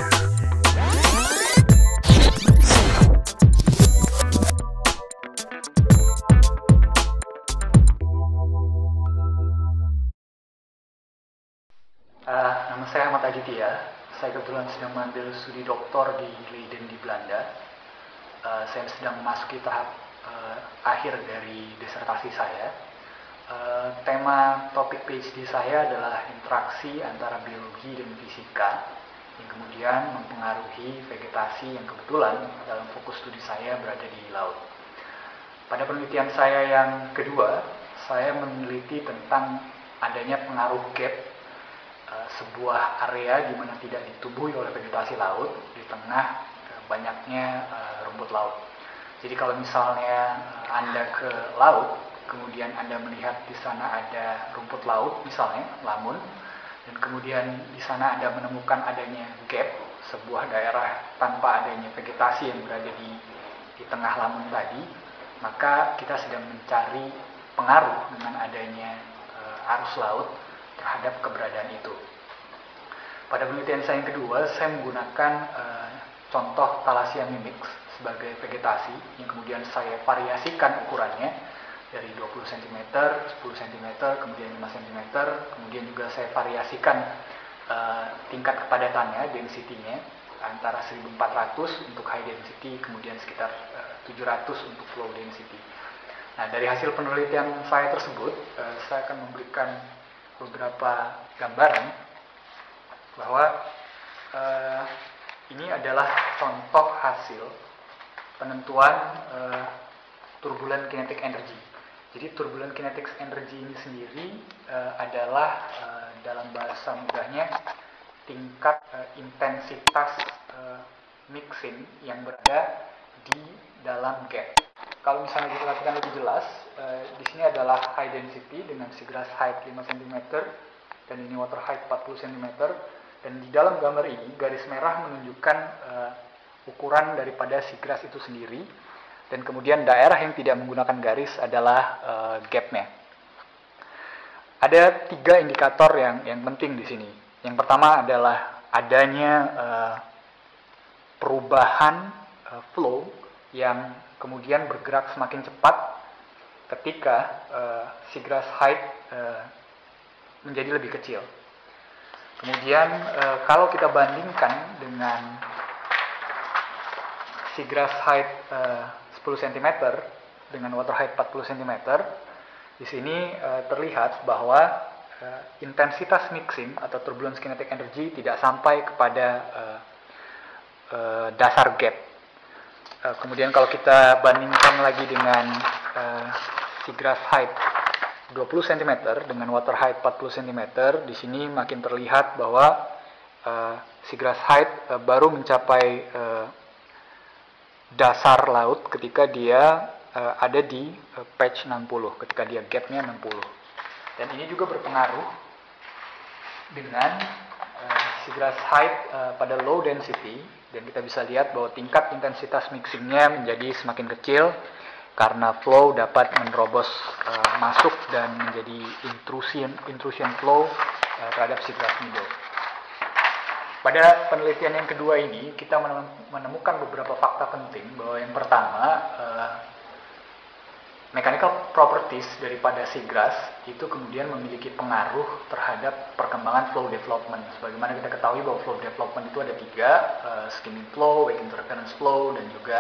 Nama saya Ahmad Aditya. Saya kebetulan sedang mengambil studi doktor di Leiden di Belanda. Saya sedang memasuki tahap akhir dari disertasi saya. Tema topik PhD saya adalah interaksi antara biologi dan fisika yang kemudian mempengaruhi vegetasi yang kebetulan dalam fokus studi saya berada di laut. Pada penelitian saya yang kedua, saya meneliti tentang adanya pengaruh gap sebuah area di mana tidak ditumbuhi oleh vegetasi laut di tengah banyaknya rumput laut. Jadi kalau misalnya Anda ke laut, kemudian Anda melihat di sana ada rumput laut, misalnya lamun, dan kemudian di sana Anda menemukan adanya gap, sebuah daerah tanpa adanya vegetasi yang berada di tengah lamun tadi, maka kita sedang mencari pengaruh dengan adanya arus laut terhadap keberadaan itu. Pada penelitian saya yang kedua, saya menggunakan contoh Thalassia mimix sebagai vegetasi yang kemudian saya variasikan ukurannya dari 20 cm, 10 cm, kemudian 5 cm, kemudian juga saya variasikan tingkat kepadatannya, density-nya, antara 1400 untuk high density, kemudian sekitar 700 untuk low density. Nah, dari hasil penelitian saya tersebut, saya akan memberikan beberapa gambaran bahwa ini adalah contoh hasil penentuan turbulent kinetic energy. Jadi turbulent kinetic energy ini sendiri adalah dalam bahasa mudahnya tingkat intensitas mixing yang berada di dalam gap. Kalau misalnya diperhatikan lebih jelas, di sini adalah high density dengan seagrass height 5 cm dan ini water height 40 cm, dan di dalam gambar ini garis merah menunjukkan ukuran daripada seagrass itu sendiri, dan kemudian daerah yang tidak menggunakan garis adalah gapnya. Ada 3 indikator yang penting di sini. Yang pertama adalah adanya perubahan flow yang kemudian bergerak semakin cepat ketika seagrass height menjadi lebih kecil. Kemudian kalau kita bandingkan dengan seagrass height 10 cm dengan water height 40 cm, di sini terlihat bahwa intensitas mixing atau turbulence kinetic energy tidak sampai kepada dasar gap. Kemudian kalau kita bandingkan lagi dengan seagrass height 20 cm dengan water height 40 cm, di sini makin terlihat bahwa seagrass height baru mencapai dasar laut ketika dia ada di patch 60, ketika dia gapnya 60. Dan ini juga berpengaruh dengan seagrass height pada low density, dan kita bisa lihat bahwa tingkat intensitas mixingnya menjadi semakin kecil karena flow dapat menerobos masuk dan menjadi intrusion flow terhadap seagrass meadow. Pada penelitian yang kedua ini kita menemukan beberapa fakta penting, bahwa yang pertama mechanical properties daripada seagrass itu kemudian memiliki pengaruh terhadap perkembangan flow development. Sebagaimana kita ketahui bahwa flow development itu ada 3, skimming flow, wake interference flow, dan juga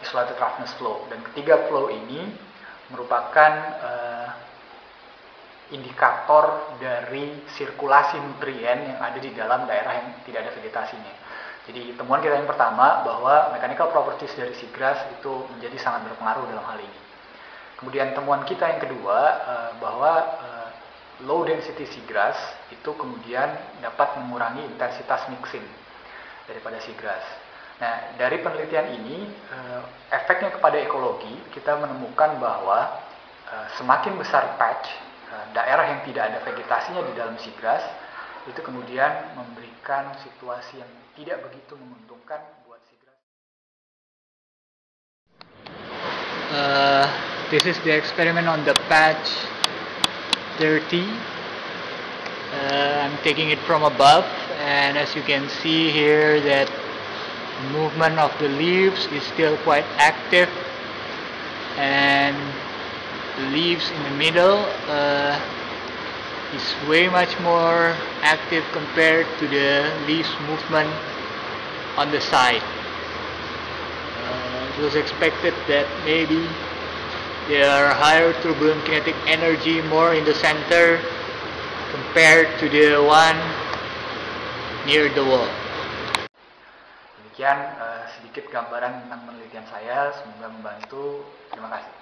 isolated roughness flow. Dan ketiga flow ini merupakan indikator dari sirkulasi nutrien yang ada di dalam daerah yang tidak ada vegetasinya. Jadi temuan kita yang pertama bahwa mechanical properties dari seagrass itu menjadi sangat berpengaruh dalam hal ini. Kemudian temuan kita yang kedua bahwa low density seagrass itu kemudian dapat mengurangi intensitas mixing daripada seagrass. Nah, dari penelitian ini efeknya kepada ekologi, kita menemukan bahwa semakin besar patch daerah yang tidak ada vegetasinya di dalam seagrass, itu kemudian memberikan situasi yang tidak begitu menguntungkan buat seagrass. This is the experiment on the patch 30. I'm taking it from above, and as you can see here that movement of the leaves is still quite active, and the leaves in the middle is way much more active compared to the leaves movement on the side. It was expected that maybe there are higher turbulent kinetic energy more in the center compared to the one near the wall. Demikian sedikit gambaran tentang penelitian saya, semoga membantu. Terima kasih.